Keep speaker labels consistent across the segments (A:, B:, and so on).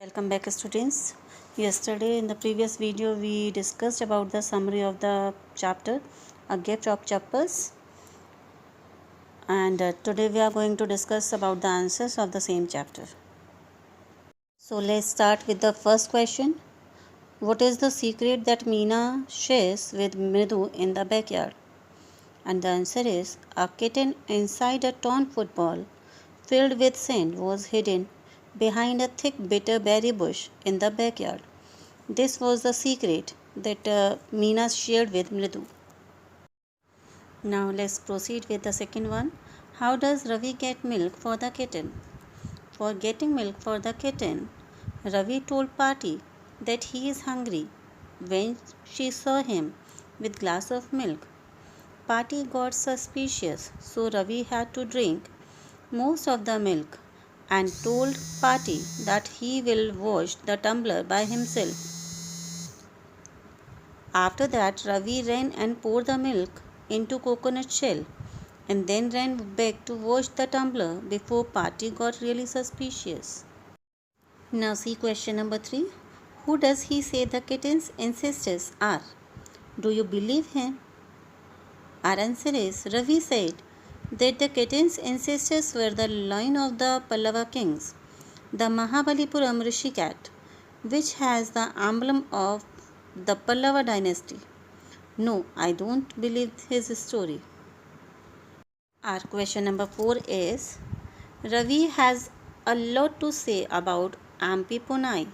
A: Welcome back, students. Yesterday in the previous video we discussed about the summary of the chapter A Gift of Chappals, and today we are going to discuss about the answers of the same chapter. So let's start with the first question. What is the secret that Meena shares with Mridu in the backyard? And the answer is a kitten inside a torn football filled with sand was hidden behind a thick bitter berry bush in the backyard. This was the secret that Meena shared with Mridu. Now let's proceed with the second one. How does Ravi get milk for the kitten? For getting milk for the kitten, Ravi told Party that he is hungry. When she saw him with glass of milk, Party got suspicious, so Ravi had to drink most of the milk and told Party that he will wash the tumbler by himself. After that, Ravi ran and poured the milk into coconut shell and then ran back to wash the tumbler before Party got really suspicious. Now see question number 3. Who does he say the kitten's ancestors are? Do you believe him? Our answer is Ravi said that the kitten's ancestors were the line of the Pallava kings, the Mahabalipuram Rishi cat, which has the emblem of the Pallava dynasty. No, I don't believe his story. Our question number 4 is Ravi has a lot to say about MP Punai.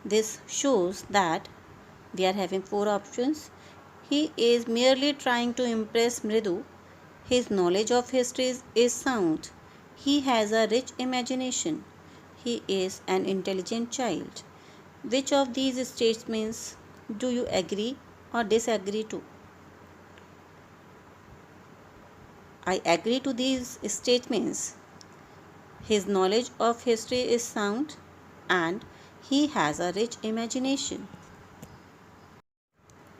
A: This shows that we are having 4 options. He is merely trying to impress Mridu. His knowledge of history is sound. He has a rich imagination. He is an intelligent child. Which of these statements do you agree or disagree to? I agree to these statements. His knowledge of history is sound and he has a rich imagination.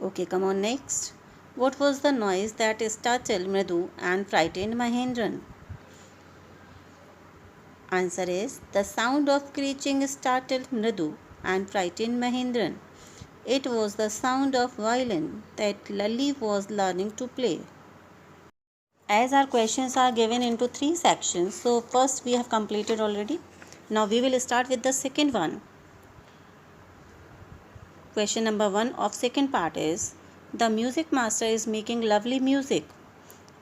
A: Okay, come on next. What was the noise that startled Mridu and frightened Mahendran? Answer is the sound of screeching startled Mridu and frightened Mahendran. It was the sound of violin that Lalli was learning to play. As our questions are given into 3 sections, so first we have completed already. Now we will start with the second one. Question number 1 of second part is, the music master is making lovely music.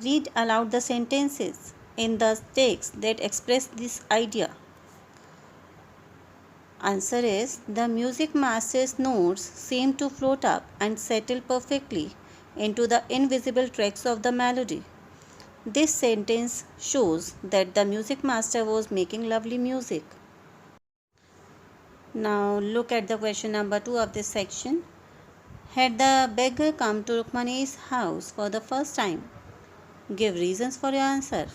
A: Read aloud the sentences in the text that express this idea. Answer is, the music master's notes seem to float up and settle perfectly into the invisible tracks of the melody. This sentence shows that the music master was making lovely music. Now look at the question number 2 of this section. Had the beggar come to Rukmani's house for the first time? Give reasons for your answer.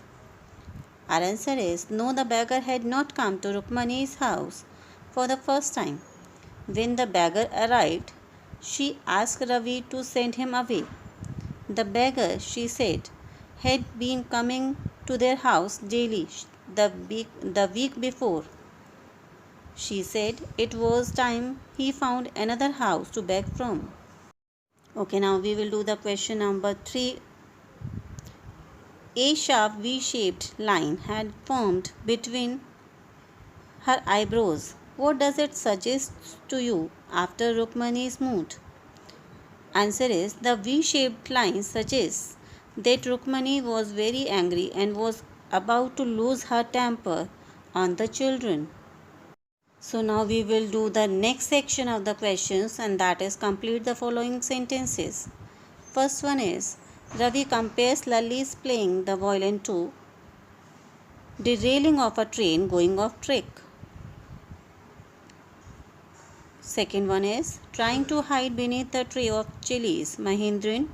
A: Our answer is no, the beggar had not come to Rukmani's house for the first time. When the beggar arrived, she asked Ravi to send him away. The beggar, she said, had been coming to their house daily the week before. She said it was time he found another house to beg from. Okay, now we will do the question number 3. A sharp V-shaped line had formed between her eyebrows. What does it suggest to you after Rukmani's mood? Answer is the V-shaped line suggests that Rukmani was very angry and was about to lose her temper on the children. So now we will do the next section of the questions, and that is complete the following sentences. First one is, Ravi compares Lalli's playing the violin to derailing of a train going off track. Second one is, trying to hide beneath the tray of chilies, Mahendran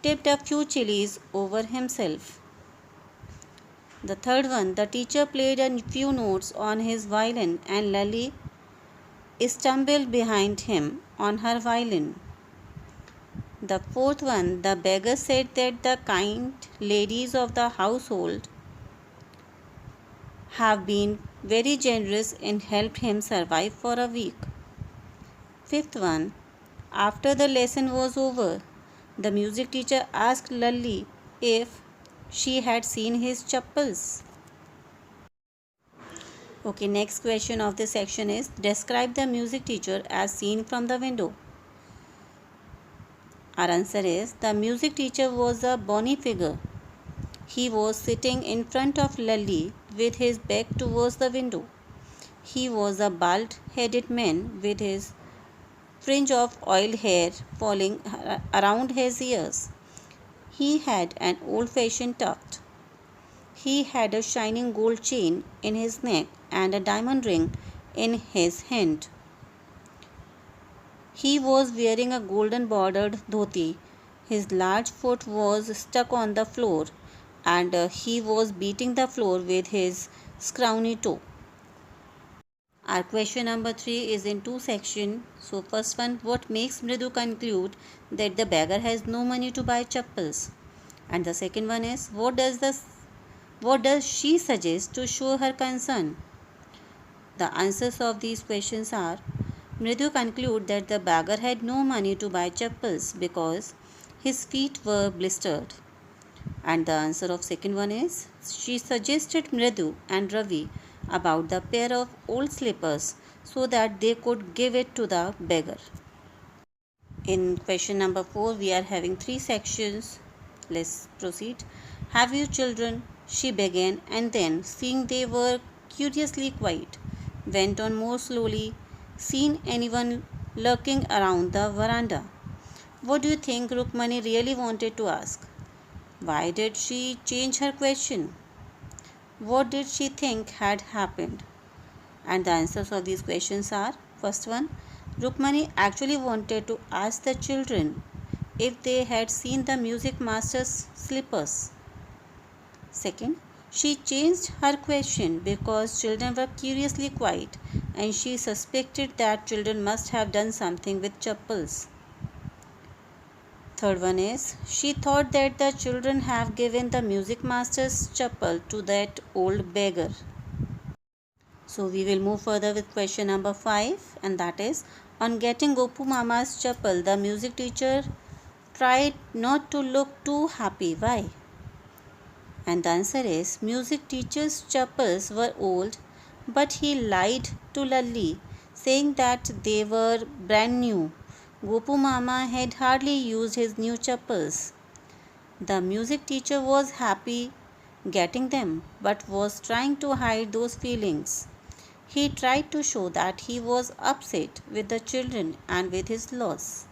A: tipped a few chilies over himself. The third one, the teacher played a few notes on his violin and Lalli stumbled behind him on her violin. The fourth one, the beggar said that the kind ladies of the household have been very generous and helped him survive for a week. Fifth one, after the lesson was over, the music teacher asked Lalli if she had seen his chappals. Okay, next question of this section is describe the music teacher as seen from the window. Our answer is the music teacher was a bony figure. He was sitting in front of Lalli with his back towards the window. He was a bald-headed man with his fringe of oil hair falling around his ears. He had an old-fashioned tuft. He had a shining gold chain in his neck and a diamond ring in his hand. He was wearing a golden bordered dhoti. His large foot was stuck on the floor and he was beating the floor with his scrawny toe. Our question number 3 is in two sections. So first one, what makes Mridu conclude that the beggar has no money to buy chappals? And the second one is, what does she suggest to show her concern? The answers of these questions are, Mridu concluded that the beggar had no money to buy chappals because his feet were blistered. And the answer of second one is, she suggested Mridu and Ravi about the pair of old slippers so that they could give it to the beggar. In question number 4, we are having 3 sections. Let's proceed. Have you children? She began, and then, seeing they were curiously quiet, went on more slowly. Seen anyone lurking around the veranda? What do you think Rukmani really wanted to ask? Why did she change her question? What did she think had happened? And the answers of these questions are, first one, Rukmani actually wanted to ask the children if they had seen the music master's slippers. Second, she changed her question because children were curiously quiet and she suspected that children must have done something with chappals. Third one is, she thought that the children have given the music master's chappal to that old beggar. So we will move further with question number 5, and that is, on getting Gopu Mama's chappal, the music teacher tried not to look too happy. Why? And the answer is, music teacher's chappals were old, but he lied to Lalli, saying that they were brand new. Gopu Mama had hardly used his new chappals. The music teacher was happy getting them, but was trying to hide those feelings. He tried to show that he was upset with the children and with his loss.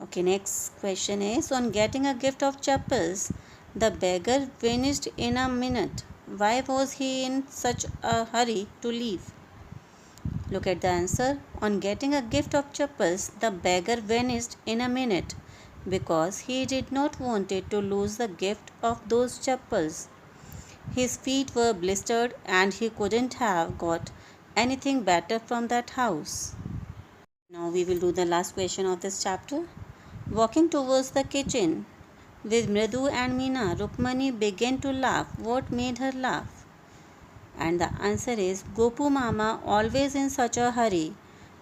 A: Okay, next question is, on getting a gift of chappals, the beggar vanished in a minute. Why was he in such a hurry to leave? Look at the answer. On getting a gift of chappals, the beggar vanished in a minute because he did not want to lose the gift of those chappals. His feet were blistered and he couldn't have got anything better from that house. Now we will do the last question of this chapter. Walking towards the kitchen with Mridu and Meena, Rukmani began to laugh. What made her laugh? And the answer is, Gopu Mama, always in such a hurry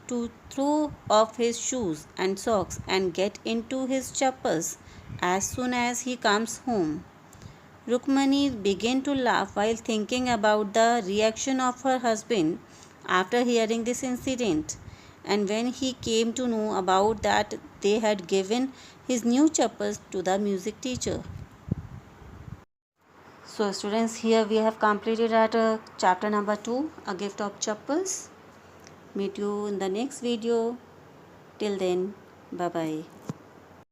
A: to throw off his shoes and socks and get into his chappals as soon as he comes home. Rukmani began to laugh while thinking about the reaction of her husband after hearing this incident, and when he came to know about that they had given his new chappals to the music teacher. So students, here we have completed at chapter number 2, a gift of chappals. Meet you in the next video. Till then, bye bye.